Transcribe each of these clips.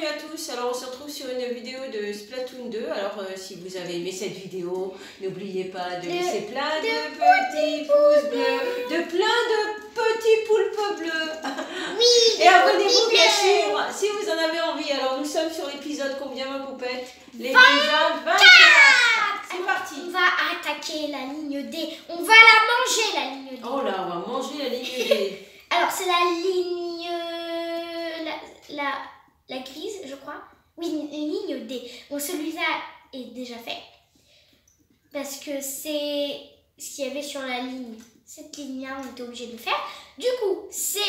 à tous, alors on se retrouve sur une vidéo de Splatoon 2. Alors si vous avez aimé cette vidéo, n'oubliez pas de laisser plein de petits pouces bleus, de plein de petits poulpes bleus. Oui. Et abonnez-vous bien sûr si vous en avez envie. Alors nous sommes sur l'épisode combien ma poupette? L'épisode 24. C'est parti. On va attaquer la ligne D. On va la manger la ligne D. Oh là, on va manger la ligne D. Alors c'est la ligne... La grise, je crois. Oui, ligne D. Bon, celui-là est déjà fait. Parce que c'est ce qu'il y avait sur la ligne. Cette ligne-là, on était obligé de le faire. Du coup, c'est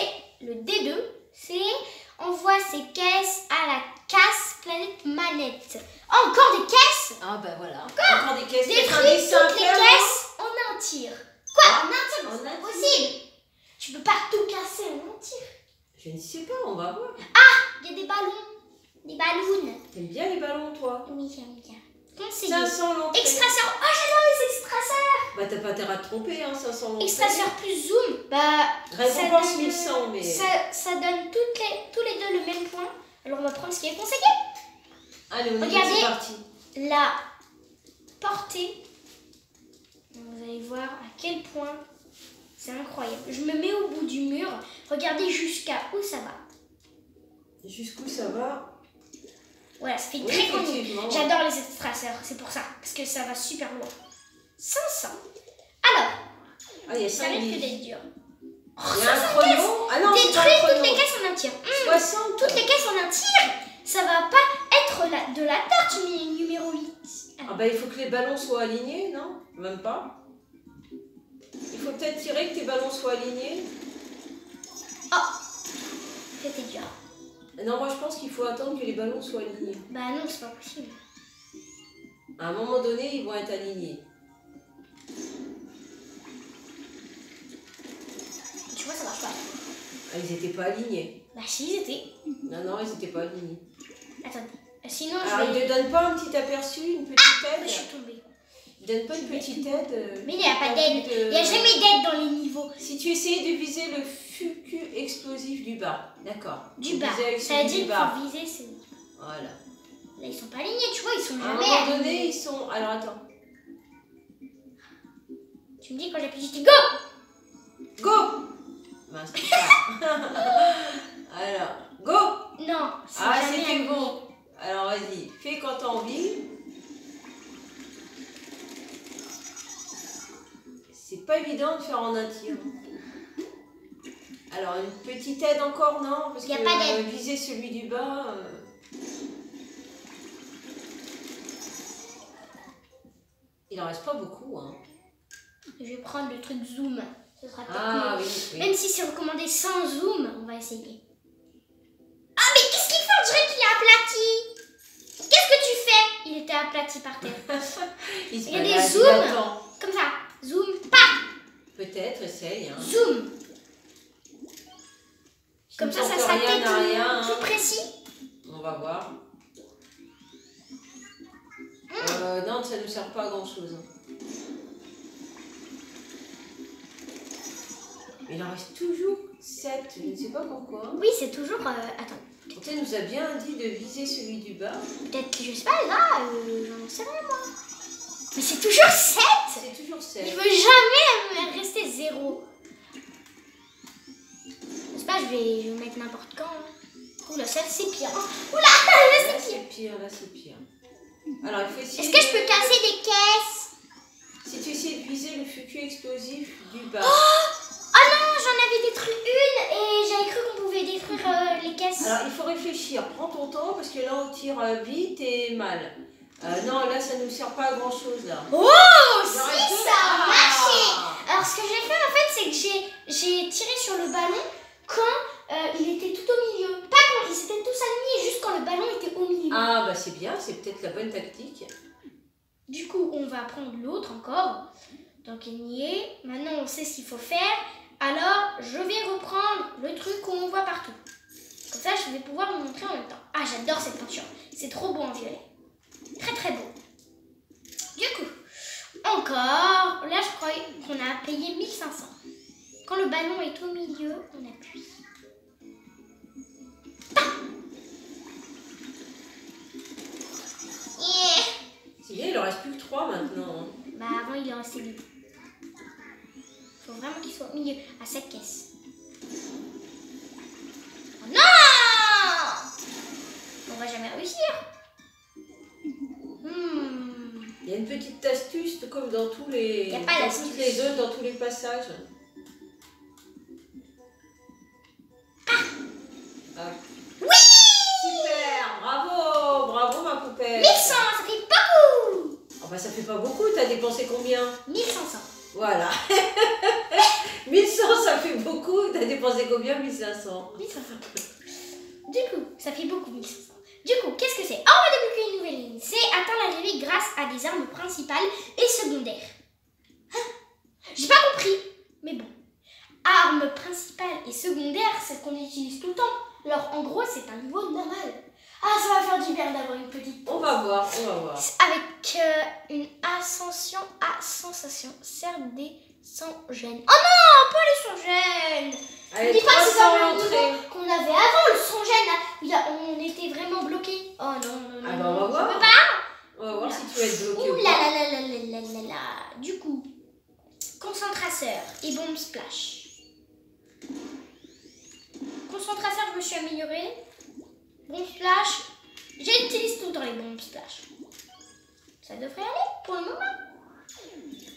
le D2. C'est envoie ses caisses à la casse planète manette. Encore des caisses? Ah ben voilà. Encore des caisses. Détruis toutes les caisses en un tir. Quoi? En un tir? En C'est un pas possible. Tu peux pas tout casser en un tir. Je ne sais pas, on va voir. Ah, il y a des ballons. Des ballons. T'aimes bien les ballons, toi? Oui, j'aime bien. Conseiller. 500 l'entrée. Extraceur. Oh, j'adore les extraceurs. Bah t'as pas intérêt à te tromper, hein, 500 l'entrée. Extraceur plus zoom. Bah, récompense 1100, mais... Ça donne tous les deux le même point. Alors, on va prendre ce qui est conseillé. Allez, on y va, Regardez. c'est parti. La portée. Vous allez voir à quel point c'est incroyable. Je me mets au bout du mur. Regardez jusqu'à où ça va. Jusqu'où ça va? Voilà, ça fait Oui, très grand. effectivement. J'adore les extraceurs, c'est pour ça. Parce que ça va super loin. 500. Alors, Ah, il y a ça 5 risque 000. d'être dur. Oh, Il y a un 500 chrono. caisses. Ah non, c'est pas Détruire un toutes chrono. les caisses en un tir. 60. Toutes les caisses en un tir. Ça va pas être de la tarte numéro 8. Ah bah il faut que les ballons soient alignés, non? Même pas. Il faut peut-être tirer que tes ballons soient alignés. C'était dur. Non, moi je pense qu'il faut attendre que les ballons soient alignés. Bah non, c'est pas possible. À un moment donné, ils vont être alignés. Tu vois, ça marche pas. Ah, ils n'étaient pas alignés. Bah si, ils étaient. Non, ils n'étaient pas alignés. Attendez. Sinon, Alors, je ils vais... ne te donnent pas un petit aperçu, une petite Je aide? suis tombée. Ils ne donnent pas une petite aide? Mais il n'y a pas d'aide. Il n'y a jamais d'aide dans les niveaux. Si tu essayais de viser le fucu explosif du bas, d'accord. Du Tu bas. visais avec Ça veut celui dire du qu'il bas. faut viser celui. Voilà. Là, ils sont pas alignés, tu vois, ils sont À un jamais moment alignés. donné, ils sont... Alors, attends. Tu me dis quand j'appuie, je dis go. Go! Mince, c'est pas. Alors, go! Non, c'est Ah, jamais c'était aligné. bon. Alors, vas-y, fais quand t'as envie. C'est pas évident de faire en un tir. Alors, une petite aide encore, non? Parce Y a que pas d'aide. viser celui du bas... Il en reste pas beaucoup, hein. Je vais prendre le truc zoom. Ce sera peut-être Ah mieux. oui, oui. Même si c'est recommandé sans zoom, on va essayer. Ah, mais qu'est-ce qu'il fait? On dirait qu'il est aplati. Qu'est-ce que tu fais? Il était aplati par terre. Il se Il y a des balade, il zooms. attend. Comme ça. Zoom, paf. Peut-être, essaye. Hein. Zoom. Si Comme tu ça, ça tentes sera rien peut-être à rien, plus hein. précis. On va voir. Non, ça ne nous sert pas à grand chose. Il en reste toujours 7. Je ne sais pas pourquoi. Oui, c'est toujours... Attends. Pourtant, il nous a bien dit de viser celui du bas. Peut-être que je sais pas, là, j'en sais rien, moi. Mais c'est toujours 7. C'est toujours 7. Il veut jamais rester 0. Je sais pas, je vais mettre n'importe quand. Hein. Oula, ça c'est pire. Hein. Oula, là Là, c'est pire. c'est pire, là, c'est pire. Alors, il faut essayer. Est-ce que je peux casser des caisses? Si tu essaies de viser le fucu explosif du bas. Oh non, j'en avais détruit une et j'avais cru qu'on pouvait détruire les caisses. Alors, il faut réfléchir. Prends ton temps parce que là, on tire vite et mal. Non, là, ça ne nous sert pas à grand chose, là. Oh, Il en si, reste deux. ça a marché. Ah. Alors, ce que j'ai fait en fait, c'est que j'ai tiré sur le ballon quand il était tout au milieu. Pas quand ils étaient tous alignés, juste quand le ballon était au milieu. Ah, bah c'est bien, c'est peut-être la bonne tactique. Du coup, on va prendre l'autre encore. Donc, il y est. Maintenant, on sait ce qu'il faut faire. Alors, je vais reprendre le truc qu'on voit partout. Comme ça, je vais pouvoir vous montrer en même temps. Ah, j'adore cette peinture. C'est trop beau en violet. Très, très beau. Du coup, encore. Là, je crois qu'on a payé 1500. Quand le ballon est au milieu, on appuie. il est resté libre. Faut vraiment qu'il soit au milieu, à cette caisse. Oh non! On va jamais réussir. Il y a une petite astuce, comme dans tous les, Il y a pas dans toutes les œufs, dans tous les passages. Ah. Oui! Super! Bravo! Bravo ma poupée! 1100, ça fait beaucoup! Oh bah ça fait pas beaucoup, t'as dépensé combien? 1500. Voilà. 1100 ça fait beaucoup, t'as dépensé combien? 1500. 1500. Du coup, ça fait beaucoup 1500. Du coup, qu'est-ce que c'est? On va débloquer une nouvelle ligne. C'est atteindre la vie grâce à des armes principales et secondaires. J'ai pas compris, mais bon. Armes principales et secondaires, c'est ce qu'on utilise tout le temps. Alors, en gros, c'est un niveau normal. Ah, ça va faire du bien d'avoir une petite... On va voir, on va voir. Avec une ascension à sensation. Certes, des sans gêne. Oh non, pas les sans gêne. Allez, Dis pas que c'est 300 comme le l'entrée. niveau qu'on avait avant, le sans gêne. Là, on était vraiment bloqué. Oh non, non, non. Ah bah on va je voir. peux pas. On va voir si tu vas être bloqué Ouh ou là pas. là là là là là là. Du coup, concentrateur et bombe splash. Concentrateur, je me suis améliorée. Bombe splash, j'utilise tout le temps les bombes splash. Ça devrait aller pour le moment.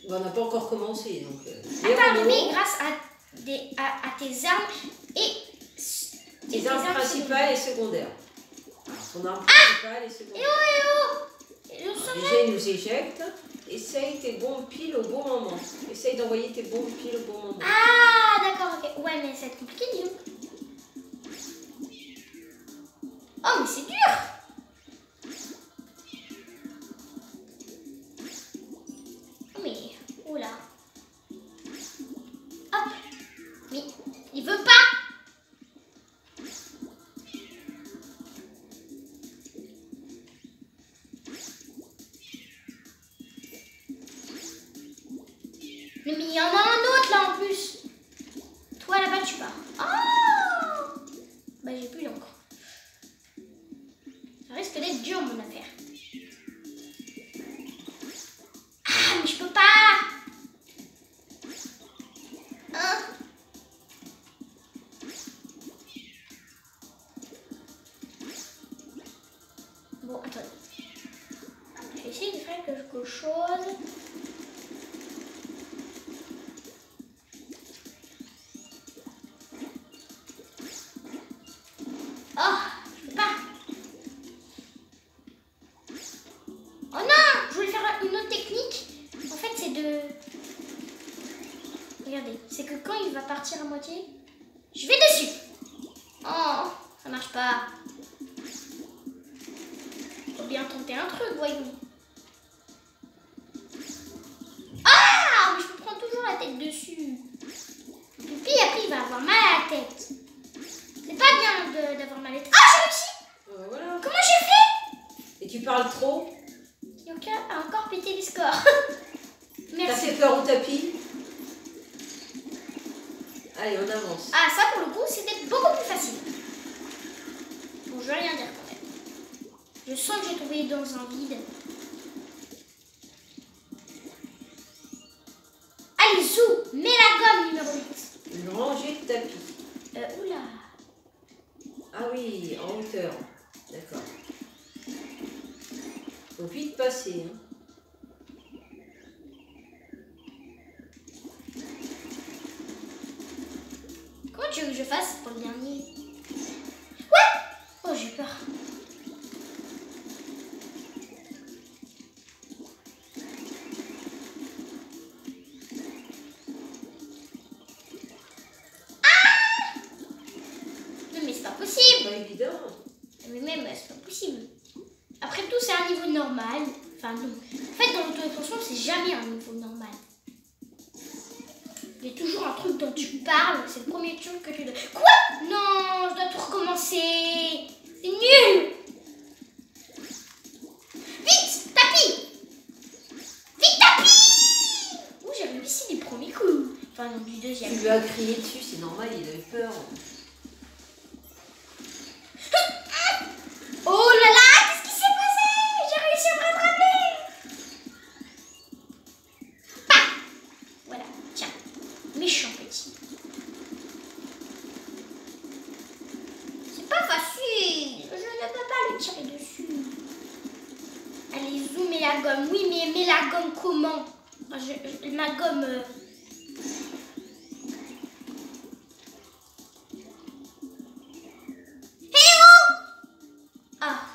Bah, on n'a pas encore commencé donc. Attends, mais grâce à tes armes et tes armes principales et secondaires. Alors, ton arme Ah! principale et secondaire. Et le sang Déjà, il nous éjecte. Essaye tes bombes pile au bon moment. Essaye d'envoyer tes bombes pile au bon moment. Ah, d'accord, ok. Ouais, mais ça va être compliqué, dis donc. Oh, mais c'est dur. Mais, oula. Hop. Mais, il veut pas. Mais il y en a un autre là en plus. Toi là-bas tu pars. Oh, bah j'ai plus d'encre. Ça risque d'être dur mon affaire. Ah mais je peux pas. Hein? Bon attendez. Je vais essayer de faire quelque chose. Oh, je peux pas. Oh non, je voulais faire une autre technique. En fait, c'est de... Regardez, c'est que quand il va partir à moitié, je vais dessus. Oh, ça marche pas. Faut bien tenter un truc, voyons. Ah, mais je peux prendre toujours la tête dessus. Et puis après, il va avoir mal à la tête. C'est pas bien d'avoir mal à la tête. Ah, j'ai réussi. Voilà. Comment j'ai fait? Et tu parles trop. Yoka a encore pété les scores. T'as Merci. fait peur au tapis. Allez, on avance. Ah, ça pour le coup, c'était beaucoup plus facile. Bon, je vais rien dire quand même. Je sens que j'ai trouvé dans un vide. Allez, zou, mets la gomme numéro 8. Une rangée de tapis. Oula. Ah oui, en hauteur. D'accord. Faut vite passer. Hein. Comment tu veux que je fasse pour le dernier? Ouais. Oh, j'ai peur. Ah! Non, mais c'est pas possible. Pas évident. Mais même, c'est pas possible. Après tout, c'est un niveau normal. Enfin, non. En fait, dans l'auto-défense, c'est jamais un niveau normal. Il y a toujours un truc dont tu parles. C'est le premier truc que tu dois... Quoi? Non, je dois tout recommencer. C'est nul. Vite, tapis. Vite, tapis. Ouh, j'ai réussi du premier coup. Enfin, non, du deuxième. Tu lui as crié dessus, c'est normal, il a eu peur. Oh là là, qu'est-ce qui s'est passé? J'ai réussi à me rattraper. la gomme. Oui, mais la gomme comment? Ma gomme... Ah,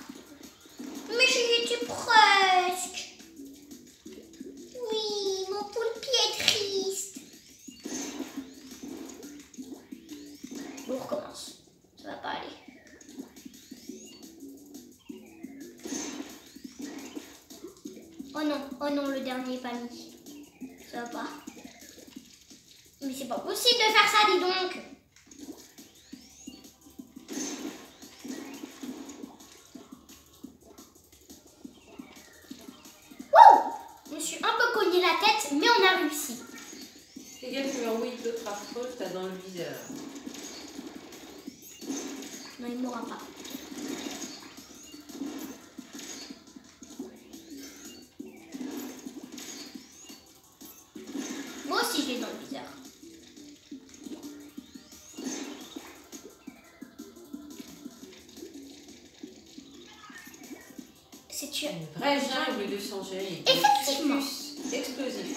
mais j'y étais presque. Oui, mon poulpi est triste. On recommence. Ça va pas aller. Oh non, le dernier est pas mis. Ça va pas. Mais c'est pas possible de faire ça, dis donc. Je me suis un peu cogné la tête, mais on a réussi. Fais gaffe, numéro 8, l'autre affreux, t'as dans le viseur. Non, il m'aura pas. Moi aussi, je l'ai dans le viseur. C'est tué. Une vraie jungle de changer. Effectivement. Fugus explosif.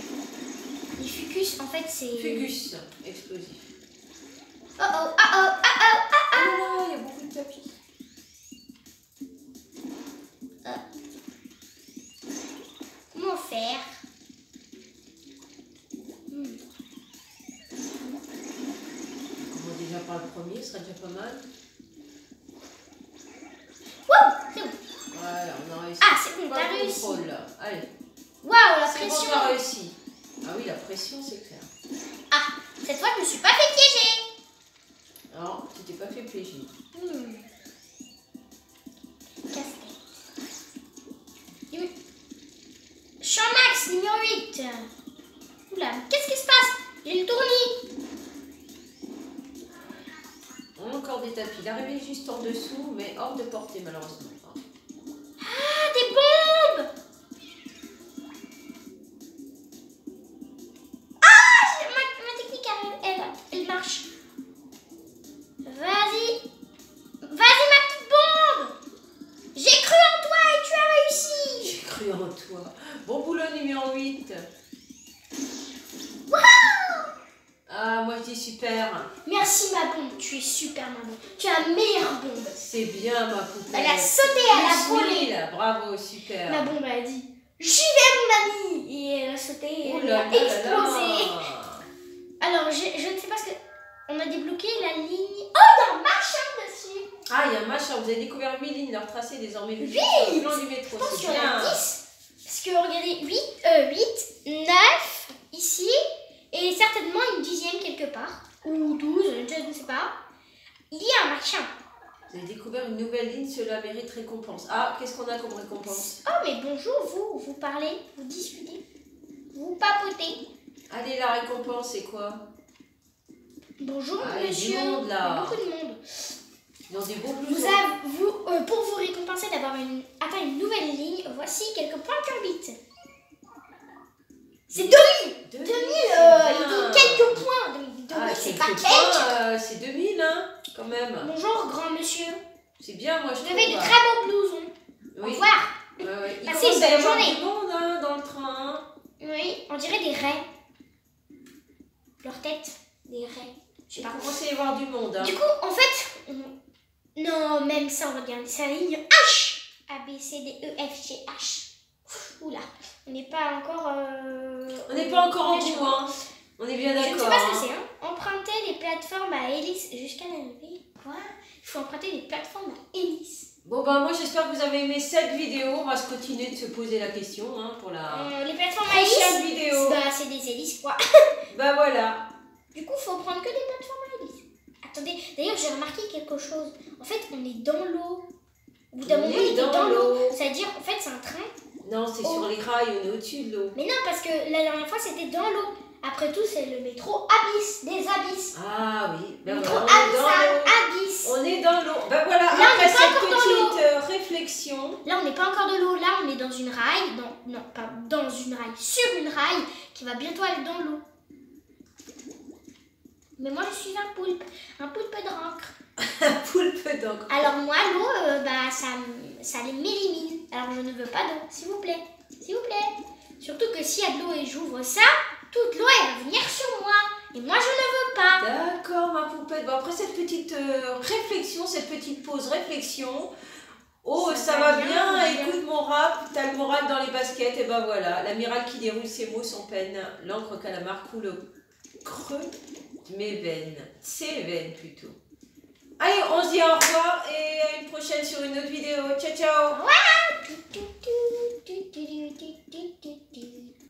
Les fucus, en fait, c'est... Fugus explosif. Oh oh, oh oh, oh oh, oh Oh là, il y a beaucoup de tapis. Comment faire? Comment déjà par le premier, ce serait déjà pas mal. Wow, c'est bon. Voilà, on a réussi. Ah, c'est bon, Pas t'as de réussi. contrôle, là. Allez. Waouh, la C'est bon, pression. t'as réussi. Ah oui, la pression, c'est clair. Ah, cette fois, je me suis pas fait piéger. Non, tu t'es pas fait piéger. Casse-tête. Champ max, numéro 8. Oula, qu'est-ce qui se passe? J'ai le tournis. On a encore des tapis. L'arrivée est juste en dessous, mais hors de portée, malheureusement. Ah, des bombes. Ah, ma technique, elle marche. Vas-y. Vas-y, ma petite bombe. J'ai cru en toi et tu as réussi. J'ai cru en toi. Bon boulot, numéro 8. Waouh. Ah, moi, je dis super. Merci, ma bombe. Tu es super, ma bombe. Tu es la meilleure bombe. C'est bien, ma poupée. Elle a sauté, elle a volé. Là. Bravo, super. Ma bombe, elle a dit j'y vais, mon ami. Et elle a sauté et elle a explosé. Alors, je ne sais pas ce que... On a débloqué la ligne... Oh, il y a un machin dessus. Ah, il y a un machin. Vous avez découvert 8 lignes. Leur tracé désormais Oui. sur le plan du métro. Je pense C'est qu'il y en a bien. 10. Parce que, regardez, 8, 9, ici. Et certainement une 10e quelque part. Ou 12, je ne sais pas. Il y a un machin. Vous avez découvert une nouvelle ligne. Cela mérite récompense. Ah, qu'est-ce qu'on a comme récompense? Oh, mais bonjour, vous parlez, vous discutez, vous papotez. Allez, la récompense, c'est quoi? Bonjour, Ah, il y a du monsieur. monde, là. Il y a beaucoup de monde. Dans des beaux Vous blousons. pour vous récompenser d'avoir atteint une nouvelle ligne, voici quelques points Curbit. C'est 2000. 2000, quelques points. 2000, Ah, c'est quelques pas points, quelques. c'est 2000, hein, quand même. Bonjour, grand monsieur. C'est bien, moi, je Vous trouve. avez de très beaux blousons. Au Oui. revoir. Ouais. Il Passez commence une à y bonne avoir journée. du monde, hein, dans le train. Hein. Oui, on dirait des raies. Leur tête, des raies. Je sais Il pas. commence à y avoir du monde. Hein. Du coup, en fait, non, même ça, on regarde. C'est la ligne H. A, B, C, D, E, F, G, H. Oula, on n'est pas encore... On n'est pas encore en bout, hein. On est bien Je d'accord. ne sais pas ce que hein. c'est. Hein. Emprunter les plateformes à hélice jusqu'à l'arrivée. Quoi? Il faut emprunter les plateformes à hélice. Bon, ben, moi, j'espère que vous avez aimé cette vidéo. On va se continuer de se poser la question, hein, pour la Les plateformes à hélice, prochaine vidéo. bah, c'est des hélices, quoi. Ben, voilà. Du coup, il faut prendre que des plateformes à hélice. Attendez, d'ailleurs, j'ai remarqué quelque chose. En fait, on est dans l'eau. Au bout d'un On moment, est il est dans dans l'eau. l'eau. C'est-à-dire, en fait, c'est un train. Non, c'est sur les rails, on est au-dessus de l'eau. Mais non, parce que la dernière fois, c'était dans l'eau. Après tout, c'est le métro Abyss, des abysses. Ah oui, ben Métro voilà, on est dans abyssal, l'eau. abyss. On est dans l'eau. Ben voilà, Là, on après n'est pas cette encore dans petite réflexion. Là, on n'est pas encore de l'eau. Là, on est dans une rail. Non, pas dans une rail. Sur une rail qui va bientôt aller dans l'eau. Mais moi, je suis un poulpe d'encre. Un poulpe d'encre. Alors moi, l'eau, ça m'élimine. Alors je ne veux pas d'eau, s'il vous plaît. s'il vous plaît. Surtout que s'il y a de l'eau et j'ouvre ça, toute l'eau elle va venir sur moi. Et moi je ne veux pas. D'accord, ma poupette. Bon, après cette petite réflexion, cette petite pause réflexion, oh, ça va bien. Écoute mon rap, t'as le moral dans les baskets. Et ben voilà, l'amiral qui déroule ses mots sans peine. L'encre calamar coule au creux de mes veines. Ses veines plutôt. Allez, on se dit au revoir et à une prochaine sur une autre vidéo. Ciao, ciao. Au revoir.